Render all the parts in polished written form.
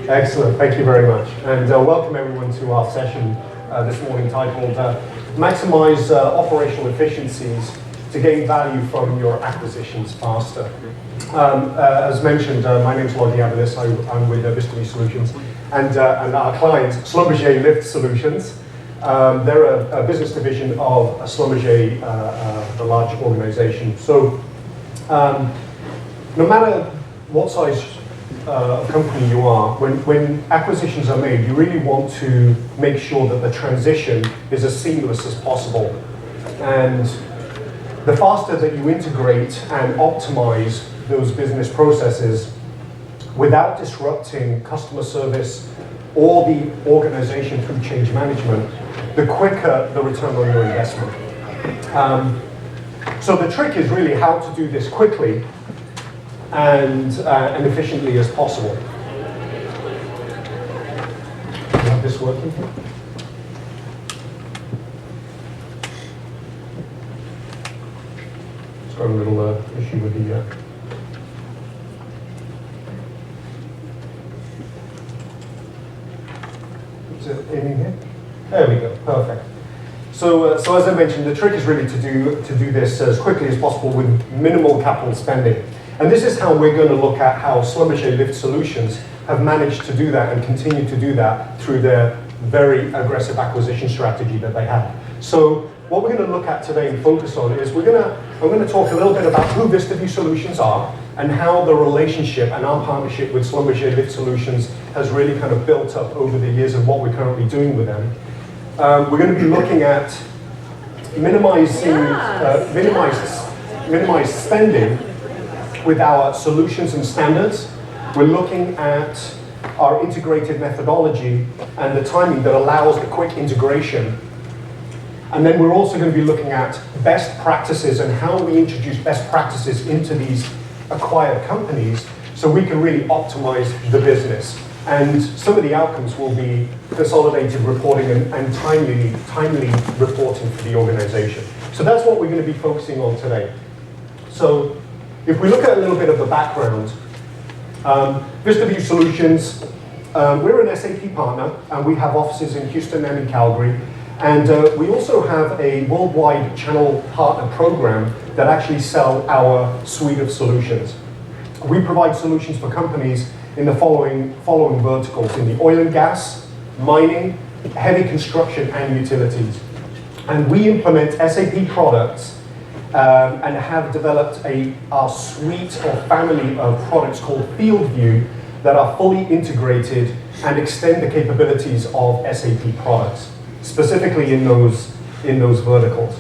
Excellent, thank you very much. And welcome everyone to our session this morning titled Maximize Operational Efficiencies to Gain Value from Your Acquisitions Faster. As mentioned, my name is Lodi Abelis. I'm with VistaVu Solutions. And our client, Schlumberger Lift Solutions. They're a business division of Schlumberger, the large organization. So no matter what size company you are, when acquisitions are made, you really want to make sure that the transition is as seamless as possible. And the faster that you integrate and optimize those business processes without disrupting customer service or the organization through change management, the quicker the return on your investment. So the trick is really how to do this quickly and efficiently as possible. Do you have this working here? It's got a little issue with the... Is it aiming here? There we go, perfect. So as I mentioned, the trick is really to do this as quickly as possible with minimal capital spending. And this is how we're going to look at how Schlumberger Lift Solutions have managed to do that and continue to do that through their very aggressive acquisition strategy that they have. So what we're going to look at today and focus on is I'm going to talk a little bit about who VistaVu Solutions are and how the relationship and our partnership with Schlumberger Lift Solutions has really kind of built up over the years and what we're currently doing with them. We're going to be looking at minimize spending with our solutions and standards. We're looking at our integrated methodology and the timing that allows the quick integration. And then we're also going to be looking at best practices and how we introduce best practices into these acquired companies so we can really optimize the business. And some of the outcomes will be consolidated reporting and timely reporting for the organization. So that's what we're going to be focusing on today. So if we look at a little bit of the background, VistaVu Solutions, we're an SAP partner, and we have offices in Houston and in Calgary. And we also have a worldwide channel partner program that actually sell our suite of solutions. We provide solutions for companies in the following verticals: in the oil and gas, mining, heavy construction, and utilities. And we implement SAP products and have developed our suite or family of products called VistaVu that are fully integrated and extend the capabilities of SAP products, specifically in those verticals.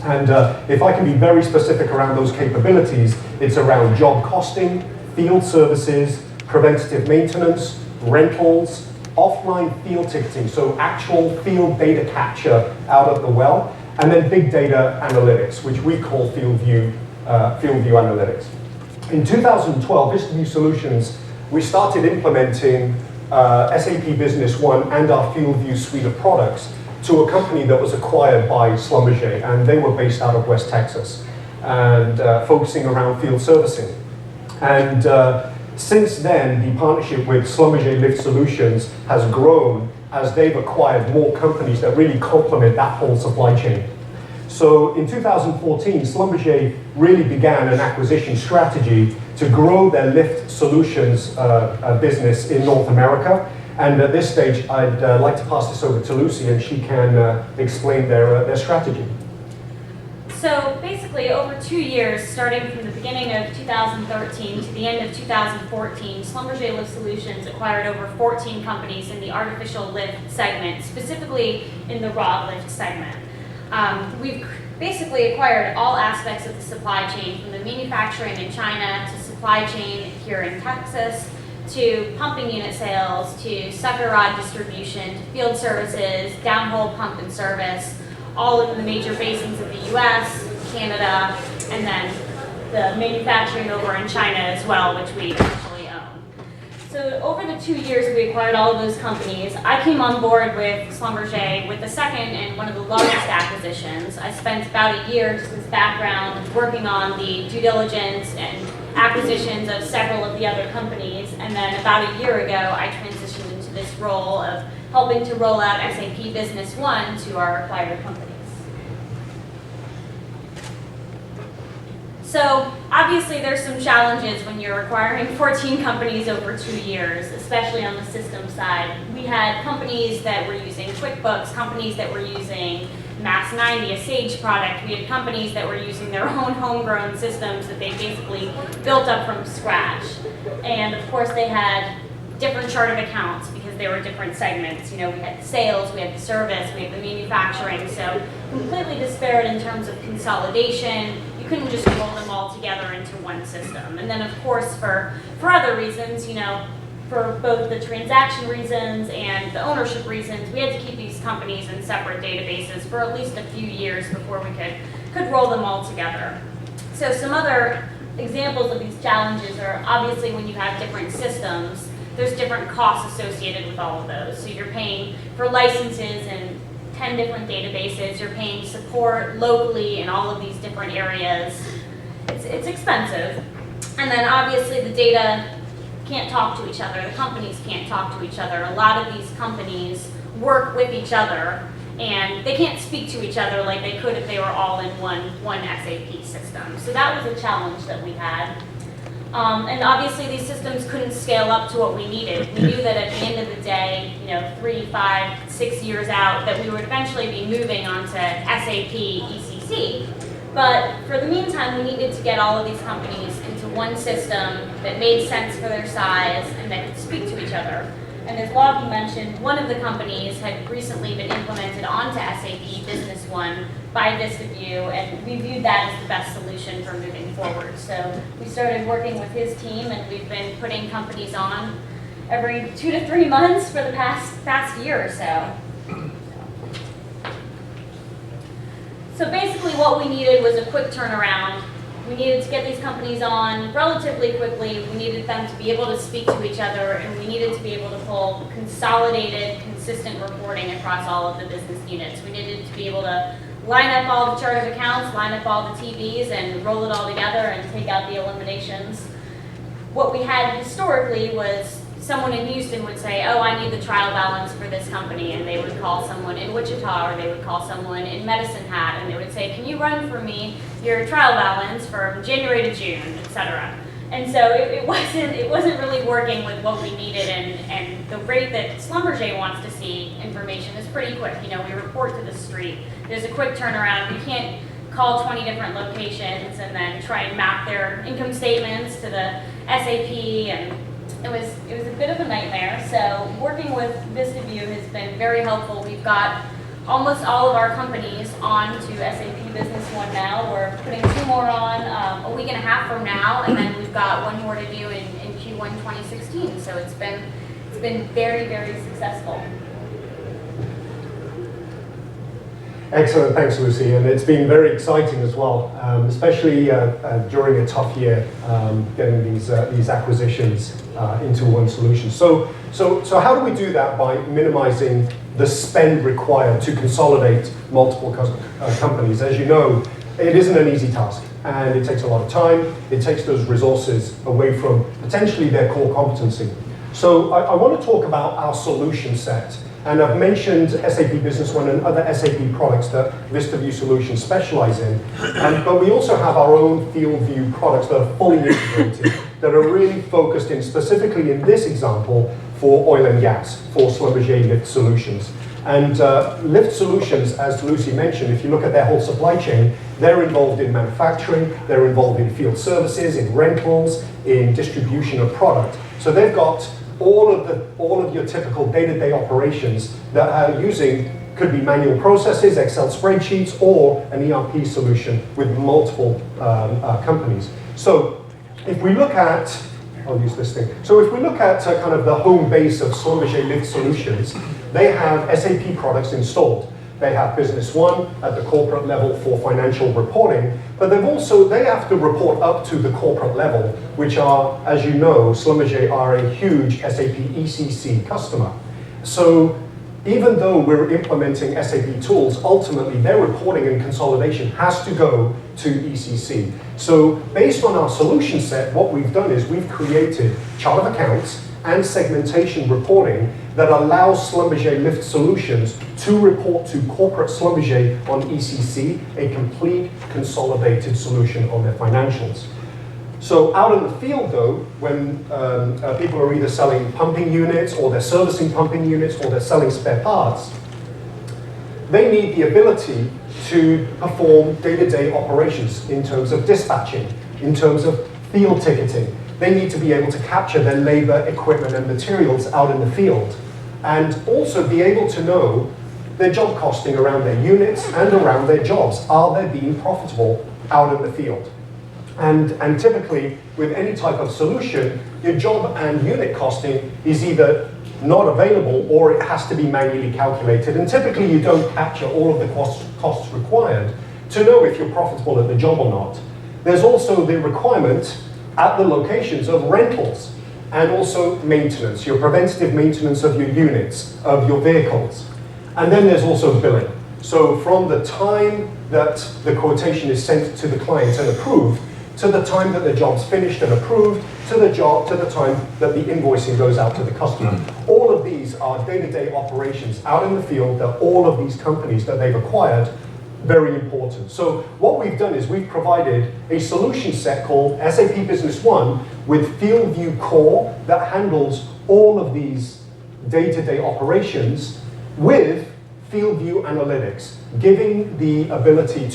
And if I can be very specific around those capabilities, it's around job costing, field services, preventative maintenance, rentals, offline field ticketing, so actual field data capture out of the well, and then big data analytics, which we call FieldView Analytics. In 2012, VistaVu Solutions, we started implementing SAP Business One and our FieldView suite of products to a company that was acquired by Schlumberger, and they were based out of West Texas, and focusing around field servicing. And since then, the partnership with Schlumberger Lift Solutions has grown as they've acquired more companies that really complement that whole supply chain. So in 2014, Schlumberger really began an acquisition strategy to grow their lift solutions business in North America. And at this stage, I'd like to pass this over to Lucy, and she can explain their strategy. So basically, over 2 years, starting from the beginning of 2013 to the end of 2014, Schlumberger Lift Solutions acquired over 14 companies in the artificial lift segment, specifically in the rod lift segment. We've basically acquired all aspects of the supply chain, from the manufacturing in China to supply chain here in Texas, to pumping unit sales, to sucker rod distribution, to field services, downhole pump and service, all of the major basins of the US, Canada, and then the manufacturing over in China as well, which we actually own. So over the 2 years we acquired all of those companies, I came on board with Schlumberger with the second and one of the largest acquisitions. I spent about a year just as background working on the due diligence and acquisitions of several of the other companies, and then about a year ago, I transitioned into this role of helping to roll out SAP Business One to our acquired companies. So obviously there's some challenges when you're acquiring 14 companies over 2 years, especially on the system side. We had companies that were using QuickBooks, companies that were using Mass 90, a Sage product. We had companies that were using their own homegrown systems that they basically built up from scratch. And of course they had different chart of accounts because there were different segments. You know, we had the sales, we had the service, we had the manufacturing, so completely disparate in terms of consolidation. You couldn't just roll them all together into one system. And then of course for other reasons, you know, for both the transaction reasons and the ownership reasons, we had to keep these companies in separate databases for at least a few years before we could roll them all together. So some other examples of these challenges are obviously when you have different systems, there's different costs associated with all of those. So you're paying for licenses in 10 different databases, you're paying support locally in all of these different areas. It's expensive. And then obviously the data can't talk to each other, the companies can't talk to each other. A lot of these companies work with each other and they can't speak to each other like they could if they were all in one SAP system. So that was a challenge that we had. And obviously these systems couldn't scale up to what we needed. We knew that at the end of the day, you know, 3, 5, 6 years out, that we would eventually be moving on to SAP ECC. But for the meantime, we needed to get all of these companies into one system that made sense for their size and that could speak to each other. And as Logie mentioned, one of the companies had recently been implemented onto SAP Business One by VistaVu, and we viewed that as the best solution for moving forward. So we started working with his team, and we've been putting companies on every 2 to 3 months for the past year or so. So basically what we needed was a quick turnaround. We needed to get these companies on relatively quickly. We needed them to be able to speak to each other, and we needed to be able to pull consolidated, consistent reporting across all of the business units. We needed to be able to line up all the chart of accounts, line up all the TVs, and roll it all together and take out the eliminations. What we had historically was someone in Houston would say, oh, I need the trial balance for this company, and they would call someone in Wichita, or they would call someone in Medicine Hat, and they would say, can you run for me your trial balance from January to June, etc. And so it wasn't really working with what we needed, and the rate that Schlumberger wants to see information is pretty quick. You know, we report to the street. There's a quick turnaround. We can't call 20 different locations and then try and map their income statements to the SAP, and it was a bit of a nightmare. So working with VistaVu has been very helpful. We've got almost all of our companies on to SAP Business One now. We're putting 2 more on a week and a half from now, and then we've got 1 more to do in Q1 2016. So it's been very, very successful. Excellent, thanks Lucy, and it's been very exciting as well, especially during a tough year, getting these acquisitions into one solution. So how do we do that? By minimizing the spend required to consolidate multiple companies. As you know, it isn't an easy task, and it takes a lot of time. It takes those resources away from potentially their core competency. So I want to talk about our solution set. And I've mentioned SAP Business One and other SAP products that VistaVu Solutions specialize in. But we also have our own FieldView products that are fully integrated, that are really focused in, specifically in this example, for oil and gas, for Schlumberger Lift Solutions. And Lift Solutions, as Lucy mentioned, if you look at their whole supply chain, they're involved in manufacturing, they're involved in field services, in rentals, in distribution of product. So they've got all of your typical day-to-day operations that are using, could be manual processes, Excel spreadsheets, or an ERP solution with multiple companies. So if we look at, I'll use this thing. So if we look at kind of the home base of Schlumberger Lift Solutions, they have SAP products installed. They have Business One at the corporate level for financial reporting, but they have to report up to the corporate level, which are, as you know, Schlumberger are a huge SAP ECC customer. So even though we're implementing SAP tools, ultimately their reporting and consolidation has to go to ECC. So based on our solution set, what we've done is we've created chart of accounts and segmentation reporting that allows Schlumberger Lift Solutions to report to corporate Schlumberger on ECC, a complete consolidated solution on their financials. So out in the field though, when people are either selling pumping units or they're servicing pumping units or they're selling spare parts, they need the ability to perform day-to-day operations in terms of dispatching, in terms of field ticketing. They need to be able to capture their labor, equipment, and materials out in the field, and also be able to know their job costing around their units and around their jobs. Are they being profitable out in the field? And typically, with any type of solution, your job and unit costing is either not available or it has to be manually calculated. And typically, you don't capture all of the costs required to know if you're profitable at the job or not. There's also the requirement at the locations of rentals and also maintenance, your preventative maintenance of your units, of your vehicles. And then there's also billing. So from the time that the quotation is sent to the client and approved, to the time that the job's finished and approved, to the time that the invoicing goes out to the customer. All of these are day-to-day operations out in the field that all of these companies that they've acquired, very important. So what we've done is we've provided a solution set called SAP Business One with FieldView Core that handles all of these day-to-day operations with FieldView Analytics, giving the ability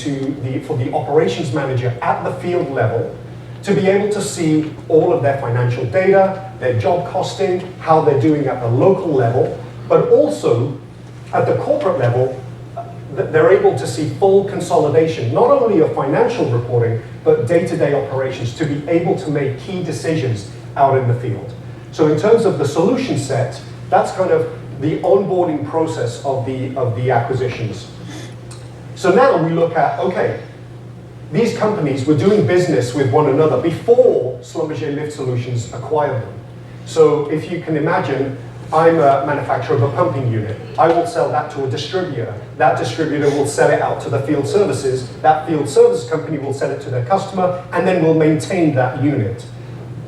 for the operations manager at the field level to be able to see all of their financial data, their job costing, how they're doing at the local level, but also at the corporate level, they're able to see full consolidation, not only of financial reporting, but day-to-day operations to be able to make key decisions out in the field. So in terms of the solution set, that's kind of the onboarding process of the acquisitions. So now we look at, okay, these companies were doing business with one another before Schlumberger Lift Solutions acquired them. So if you can imagine, I'm a manufacturer of a pumping unit. I will sell that to a distributor. That distributor will sell it out to the field services. That field service company will sell it to their customer and then will maintain that unit.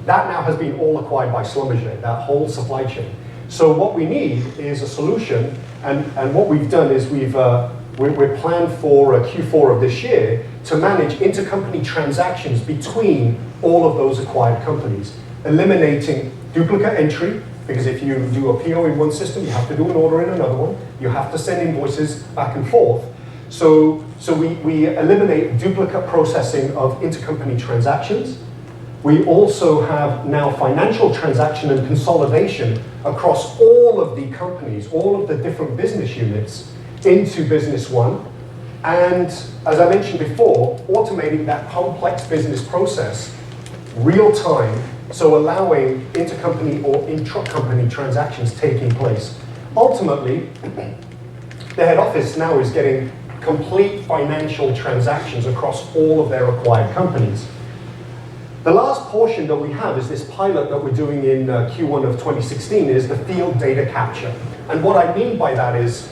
That now has been all acquired by Schlumberger, that whole supply chain. So what we need is a solution, and what we've done is we're planned for Q4 of this year to manage intercompany transactions between all of those acquired companies, eliminating duplicate entry, because if you do a PO in one system, you have to do an order in another one. You have to send invoices back and forth. So we eliminate duplicate processing of intercompany transactions. We also have now financial transaction and consolidation across all of the companies, all of the different business units into Business One. And as I mentioned before, automating that complex business process real time, so allowing intercompany or intra-company transactions taking place. Ultimately, the head office now is getting complete financial transactions across all of their acquired companies. The last portion that we have is this pilot that we're doing in Q1 of 2016 is the field data capture. And what I mean by that is,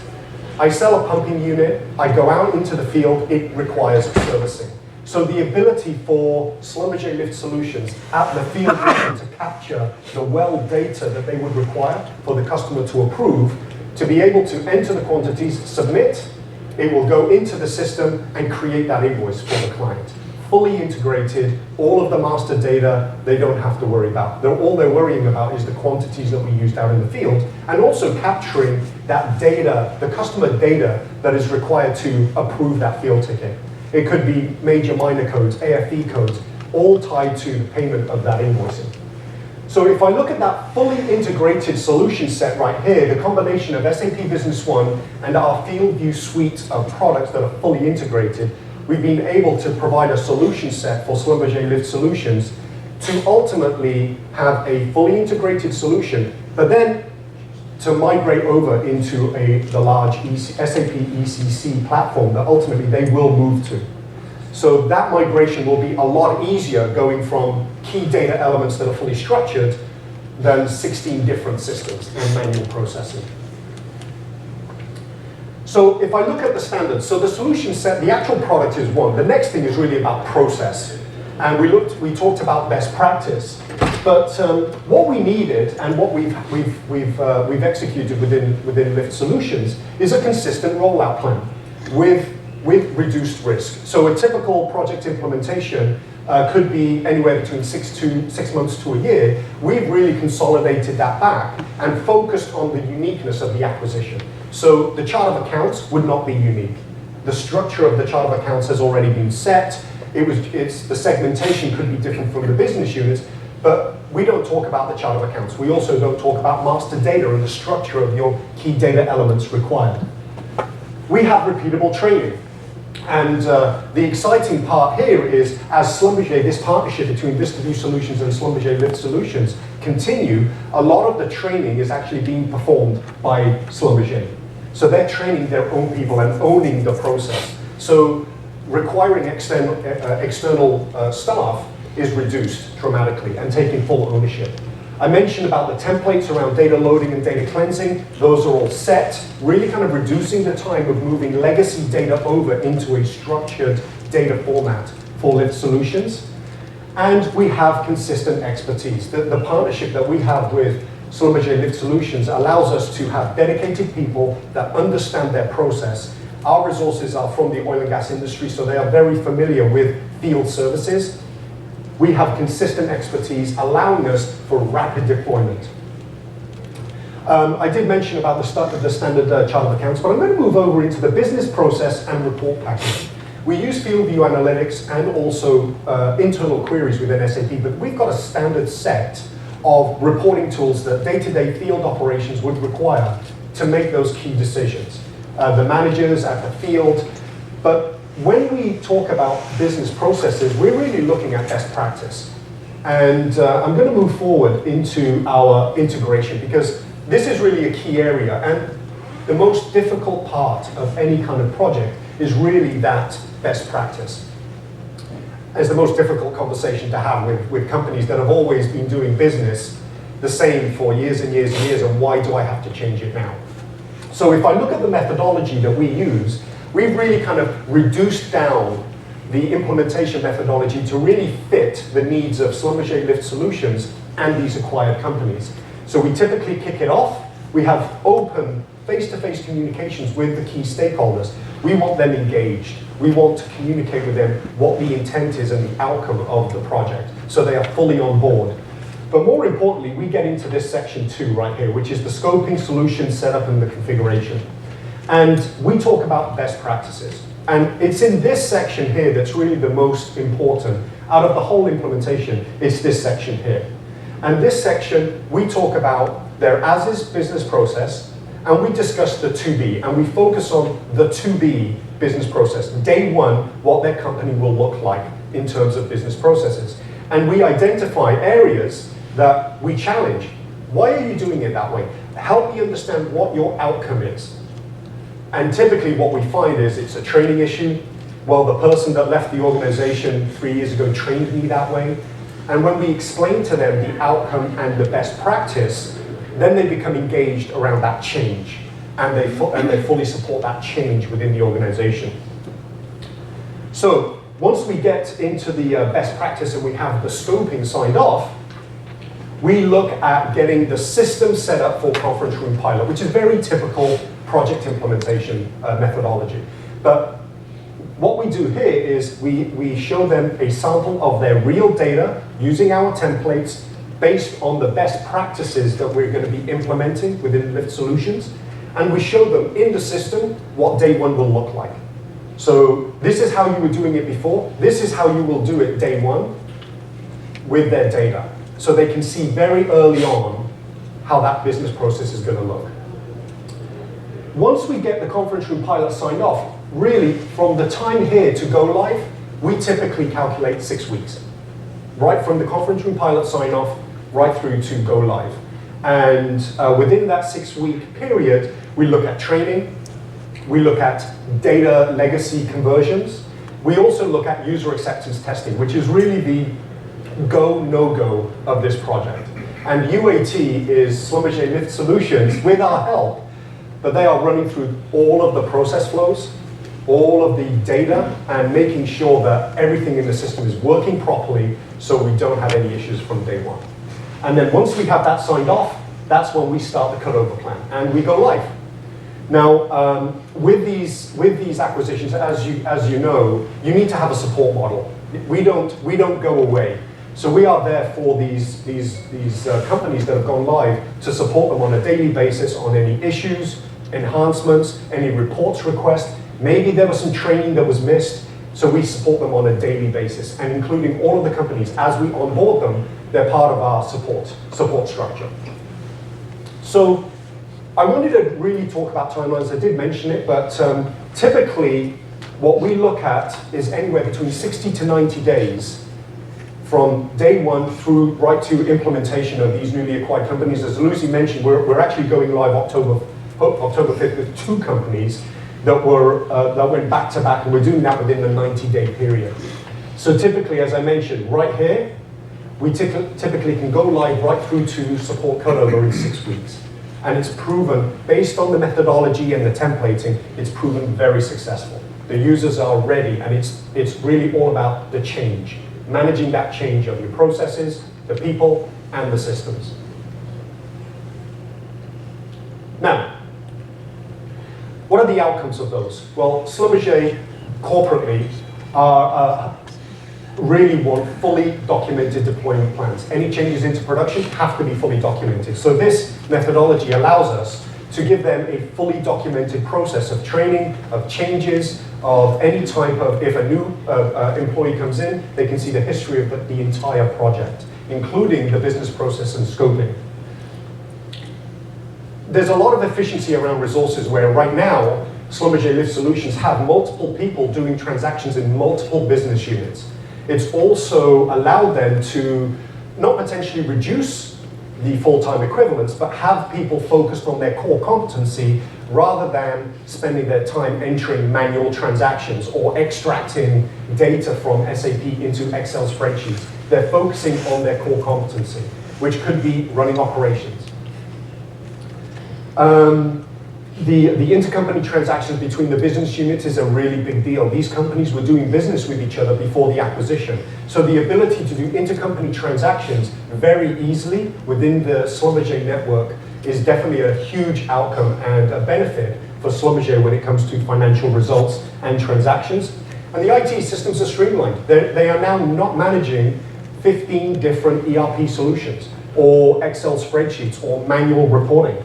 I sell a pumping unit, I go out into the field, it requires servicing. So the ability for Schlumberger Lift Solutions at the field level to capture the well data that they would require for the customer to approve, to be able to enter the quantities, submit, it will go into the system and create that invoice for the client. Fully integrated, all of the master data they don't have to worry about. All they're worrying about is the quantities that we used out in the field, and also capturing that data, the customer data that is required to approve that field ticket. It could be major minor codes, AFE codes, all tied to the payment of that invoicing. So if I look at that fully integrated solution set right here, the combination of SAP Business One and our FieldView suite of products that are fully integrated, we've been able to provide a solution set for Schlumberger Lift Solutions to ultimately have a fully integrated solution, but then to migrate over into the large SAP ECC platform that ultimately they will move to. So that migration will be a lot easier going from key data elements that are fully structured than 16 different systems and manual processing. So if I look at the standards, so the solution set, the actual product is one. The next thing is really about process. And we talked about best practice. But what we needed and what we've executed within Lift Solutions is a consistent rollout plan with reduced risk. So a typical project implementation could be anywhere between 6 months to a year. We've really consolidated that back and focused on the uniqueness of the acquisition. So the chart of accounts would not be unique. The structure of the chart of accounts has already been set. The segmentation could be different from the business units, but we don't talk about the chart of accounts. We also don't talk about master data and the structure of your key data elements required. We have repeatable training. And the exciting part here is, as Schlumberger, this partnership between VistaVu Solutions and Schlumberger Lift Solutions continue, a lot of the training is actually being performed by Schlumberger. So they're training their own people and owning the process. So requiring external staff is reduced dramatically and taking full ownership. I mentioned about the templates around data loading and data cleansing. Those are all set, really kind of reducing the time of moving legacy data over into a structured data format for Lift Solutions. And we have consistent expertise. The partnership that we have with Schlumberger Lift Solutions allows us to have dedicated people that understand their process. Our resources are from the oil and gas industry, so they are very familiar with field services. We have consistent expertise, allowing us for rapid deployment. I did mention about the standard chart of accounts, but I'm going to move over into the business process and report package. We use field view analytics and also internal queries within SAP, but we've got a standard set of reporting tools that day-to-day field operations would require to make those key decisions. The managers at the field, but when we talk about business processes, we're really looking at best practice. And I'm going to move forward into our integration because this is really a key area. And the most difficult part of any kind of project is really that best practice. It's the most difficult conversation to have with companies that have always been doing business the same for years and years and years, and why do I have to change it now? So if I look at the methodology that we use, we've really kind of reduced down the implementation methodology to really fit the needs of Schlumberger Lift Solutions and these acquired companies. So we typically kick it off. We have open face-to-face communications with the key stakeholders. We want them engaged. We want to communicate with them what the intent is and the outcome of the project, so they are fully on board. But more importantly, we get into this section 2 right here, which is the scoping, solution, setup, and the configuration. And we talk about best practices. And it's in this section here that's really the most important. Out of the whole implementation, it's this section here. And this section, we talk about their as-is business process, and we discuss the to-be, and we focus on the to-be business process. Day one, what their company will look like in terms of business processes. And we identify areas that we challenge. Why are you doing it that way? Help me understand what your outcome is. And typically what we find is it's a training issue. Well, the person that left the organization 3 years ago trained me that way. And when we explain to them the outcome and the best practice, then they become engaged around that change. And they fully support that change within the organization. So once we get into the best practice and we have the scoping signed off, we look at getting the system set up for conference room pilot, which is very typical project implementation methodology. But what we do here is we show them a sample of their real data using our templates based on the best practices that we're going to be implementing within Lift Solutions. And we show them in the system what day one will look like. So this is how you were doing it before. This is how you will do it day one with their data. So they can see very early on how that business process is going to look. Once we get the conference room pilot signed off, really from the time here to go live, we typically calculate 6 weeks. Right from the conference room pilot sign off, right through to go live. And within that 6-week period, we look at training, we look at data legacy conversions, we also look at user acceptance testing, which is really the go, no-go of this project. And UAT is Schlumberger Lift Solutions, with our help, but they are running through all of the process flows, all of the data, and making sure that everything in the system is working properly so we don't have any issues from day one. And then once we have that signed off, that's when we start the cutover plan and we go live. Now, with these acquisitions, as you know, you need to have a support model. We don't go away. So we are there for these companies that have gone live to support them on a daily basis on any issues, enhancements, any reports requests. Maybe there was some training that was missed, so we support them on a daily basis, and including all of the companies, as we onboard them, they're part of our support structure. So I wanted to really talk about timelines. I did mention it, but typically what we look at is anywhere between 60 to 90 days from day one through right to implementation of these newly acquired companies. As Lucy mentioned, we're actually going live October 5th with 2 companies that went back to back, and we're doing that within the 90-day period. So typically, as I mentioned, right here, we typically can go live right through to support cutover in 6 weeks. And it's proven, based on the methodology and the templating, it's proven very successful. The users are ready, and it's really all about the change, managing that change of your processes, the people, and the systems. Now, what are the outcomes of those? Well, Schlumberger corporately really want fully documented deployment plans. Any changes into production have to be fully documented. So this methodology allows us to give them a fully documented process of training, of changes, of any type of, if a new employee comes in, they can see the history of the entire project, including the business process and scoping. There's a lot of efficiency around resources where right now, Schlumberger Lift Solutions have multiple people doing transactions in multiple business units. It's also allowed them to not potentially reduce the full-time equivalents, but have people focused on their core competency rather than spending their time entering manual transactions or extracting data from SAP into Excel spreadsheets. They're focusing on their core competency, which could be running operations. The intercompany transactions between the business units is a really big deal. These companies were doing business with each other before the acquisition. So the ability to do intercompany transactions very easily within the Schlumberger network is definitely a huge outcome and a benefit for Schlumberger when it comes to financial results and transactions. And the IT systems are streamlined. They are now not managing 15 different ERP solutions or Excel spreadsheets or manual reporting.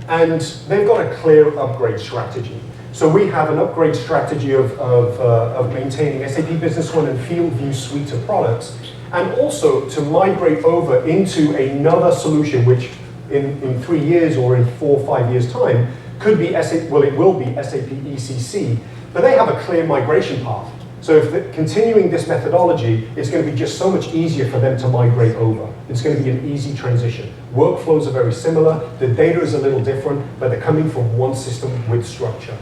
And they've got a clear upgrade strategy. So we have an upgrade strategy of maintaining SAP Business One and FieldView suite of products, and also to migrate over into another solution, which in 3 years or in 4 or 5 years' time could be SAP, well, it will be SAP ECC, but they have a clear migration path. So if they're continuing this methodology, it's going to be just so much easier for them to migrate over. It's going to be an easy transition. Workflows are very similar, the data is a little different, but they're coming from one system with structure.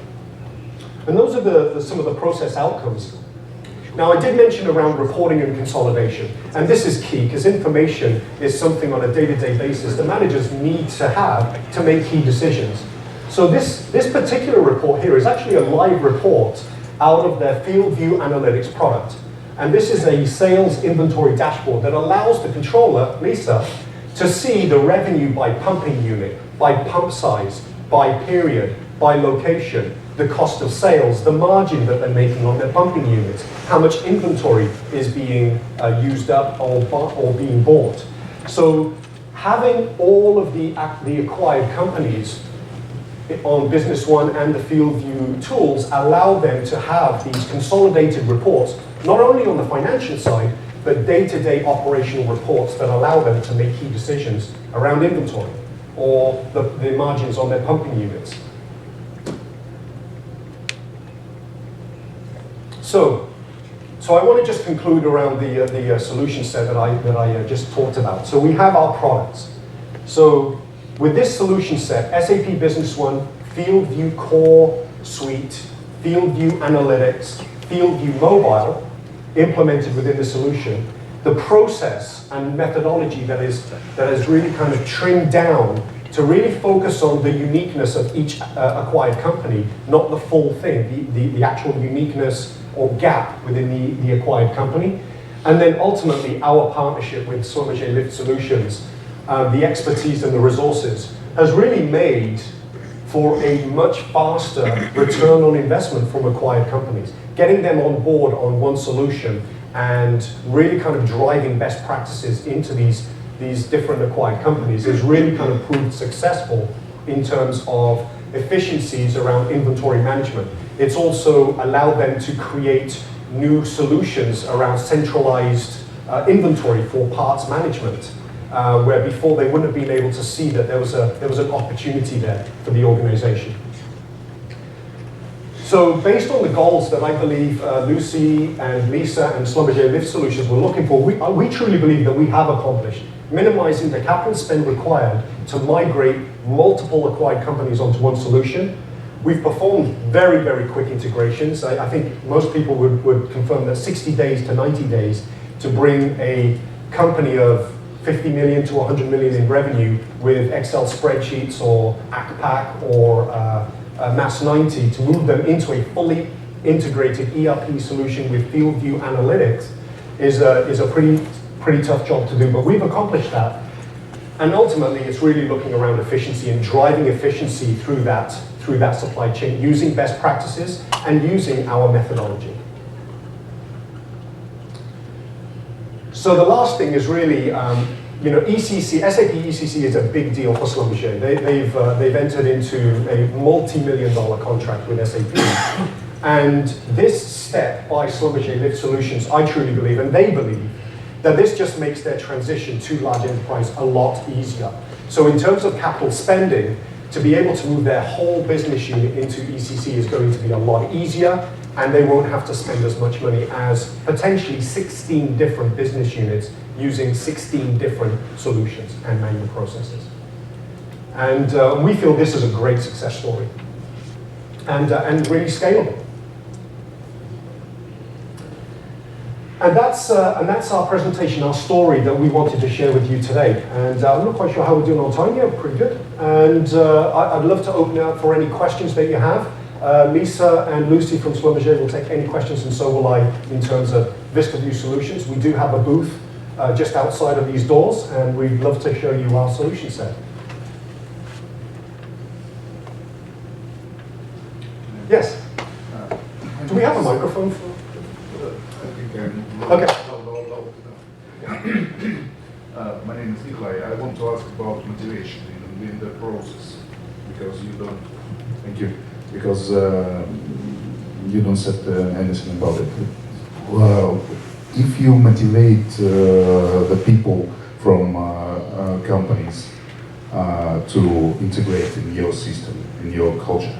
And those are some of the process outcomes. Now, I did mention around reporting and consolidation, and this is key because information is something on a day-to-day basis the managers need to have to make key decisions. So this particular report here is actually a live report out of their FieldView Analytics product. And this is a sales inventory dashboard that allows the controller, Lisa, to see the revenue by pumping unit, by pump size, by period, by location, the cost of sales, the margin that they're making on their pumping units, how much inventory is being used up or being bought. So having all of the acquired companies on Business One and the FieldView tools allow them to have these consolidated reports, not only on the financial side, but day-to-day operational reports that allow them to make key decisions around inventory or the margins on their pumping units. So I want to just conclude around the solution set that I just talked about. So we have our products. So with this solution set, SAP Business One, FieldView Core Suite, FieldView Analytics, FieldView Mobile, implemented within the solution, the process and methodology that is really kind of trimmed down to really focus on the uniqueness of each acquired company, not the full thing, the actual uniqueness or gap within the acquired company. And then ultimately, our partnership with Schlumberger Lift Solutions, the expertise and the resources, has really made for a much faster return on investment from acquired companies. Getting them on board on one solution and really kind of driving best practices into these different acquired companies has really kind of proved successful in terms of efficiencies around inventory management. It's also allowed them to create new solutions around centralized inventory for parts management, where before they wouldn't have been able to see that there was an opportunity there for the organization. So based on the goals that I believe Lucy and Lisa and Schlumberger Lift Solutions were looking for, we truly believe that we have accomplished minimizing the capital spend required to migrate multiple acquired companies onto one solution. We've performed very, very quick integrations. I think most people would confirm that 60 days to 90 days to bring a company of 50 million to 100 million in revenue with Excel spreadsheets or ACPAC or Mass 90 to move them into a fully integrated ERP solution with FieldView analytics is a pretty tough job to do, but we've accomplished that. And ultimately, it's really looking around efficiency and driving efficiency through that supply chain, using best practices and using our methodology. So the last thing is really, ECC, SAP ECC is a big deal for Schlumberger. They've entered into a multi-million-dollar contract with SAP. And this step by Schlumberger Lift Solutions, I truly believe, and they believe, that this just makes their transition to large enterprise a lot easier. So in terms of capital spending, to be able to move their whole business unit into ECC is going to be a lot easier, and they won't have to spend as much money as potentially 16 different business units using 16 different solutions and manual processes. And we feel this is a great success story and really scalable. And that's our presentation, our story that we wanted to share with you today. And I'm not quite sure how we're doing on time. Yeah, pretty good. And I'd love to open it up for any questions that you have. Lisa and Lucy from Schlumberger will take any questions, and so will I in terms of VistaVu solutions. We do have a booth just outside of these doors, and we'd love to show you our solution set. Yes? Do we have a microphone for? Okay. My name is Nikolai. I want to ask about motivation in the process, because you don't. Thank you. Because you don't said anything about it. Well, if you motivate the people from companies to integrate in your system, in your culture.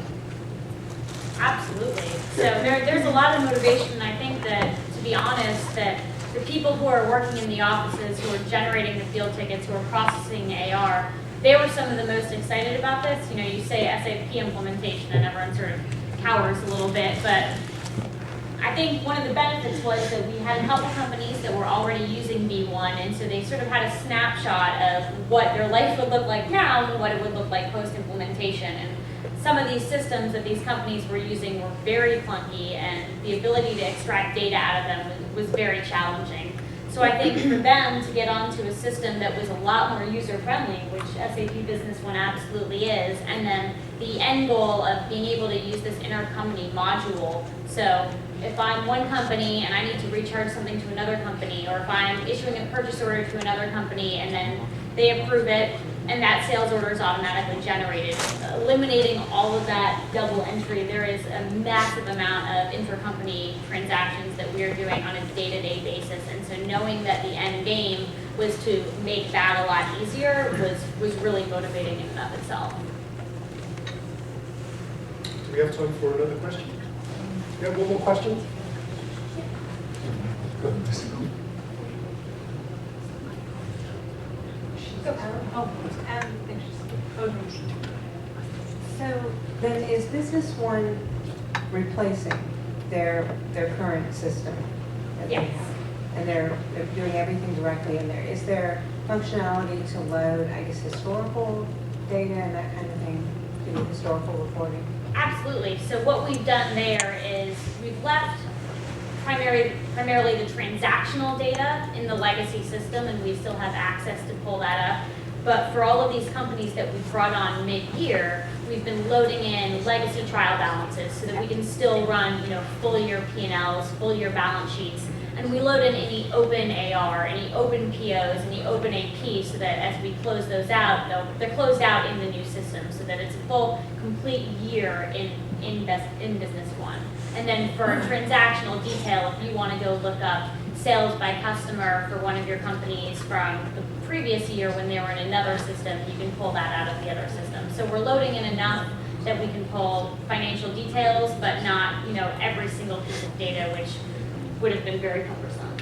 Absolutely. So there's a lot of motivation, and I think that, to be honest, that the people who are working in the offices, who are generating the field tickets, who are processing the AR, they were some of the most excited about this. You know, you say SAP implementation and everyone sort of cowers a little bit, but I think one of the benefits was that we had a couple companies that were already using B1, and so they sort of had a snapshot of what their life would look like now and what it would look like post-implementation. And some of these systems that these companies were using were very clunky, and the ability to extract data out of them was very challenging. So I think for them to get onto a system that was a lot more user-friendly, which SAP Business One absolutely is, and then the end goal of being able to use this intercompany module. So if I'm one company and I need to recharge something to another company, or if I'm issuing a purchase order to another company and then they approve it, and that sales order is automatically generated. Eliminating all of that double entry, there is a massive amount of intercompany transactions that we are doing on a day-to-day basis, and so knowing that the end game was to make that a lot easier was really motivating in and of itself. Do we have time for another question? You have one more question? Go ahead. So then is Business One replacing their current system? Yes. And they're doing everything directly in there. Is there functionality to load, I guess, historical data and that kind of thing to do historical reporting? Absolutely. So what we've done there is we've left primarily the transactional data in the legacy system, and we still have access to pull that up. But for all of these companies that we've brought on mid-year, we've been loading in legacy trial balances so that we can still run, full year P&Ls, full year balance sheets. And we load in any open AR, any open POs, any open AP, so that as we close those out, they're closed out in the new system, so that it's a full, complete year in Business One. And then for transactional detail, if you want to go look up sales by customer for one of your companies from the previous year when they were in another system, you can pull that out of the other system. So we're loading in enough that we can pull financial details, but not, every single piece of data, which would have been very cumbersome.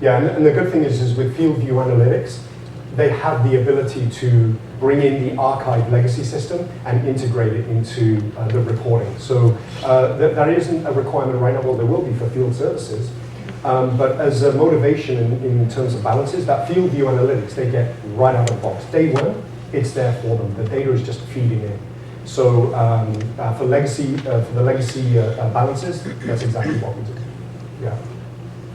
Yeah, and the good thing is with FieldView Analytics, they have the ability to bring in the archived legacy system and integrate it into the reporting. So there isn't a requirement right now, well there will be for field services, but as a motivation in terms of balances, that FieldView Analytics they get right out of the box. Day one, it's there for them. The data is just feeding in. So for the legacy balances, that's exactly what we do. Yeah.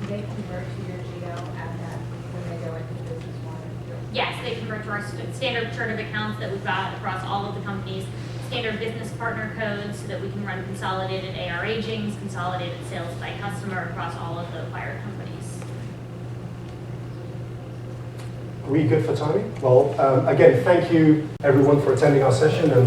They convert to your GL at that when they go into Business One? Yes, they convert to our standard chart of accounts that we've got across all of the companies, standard business partner codes so that we can run consolidated AR agings, consolidated sales by customer across all of the acquired companies. Are we good for timing? Well, again, thank you everyone for attending our session. And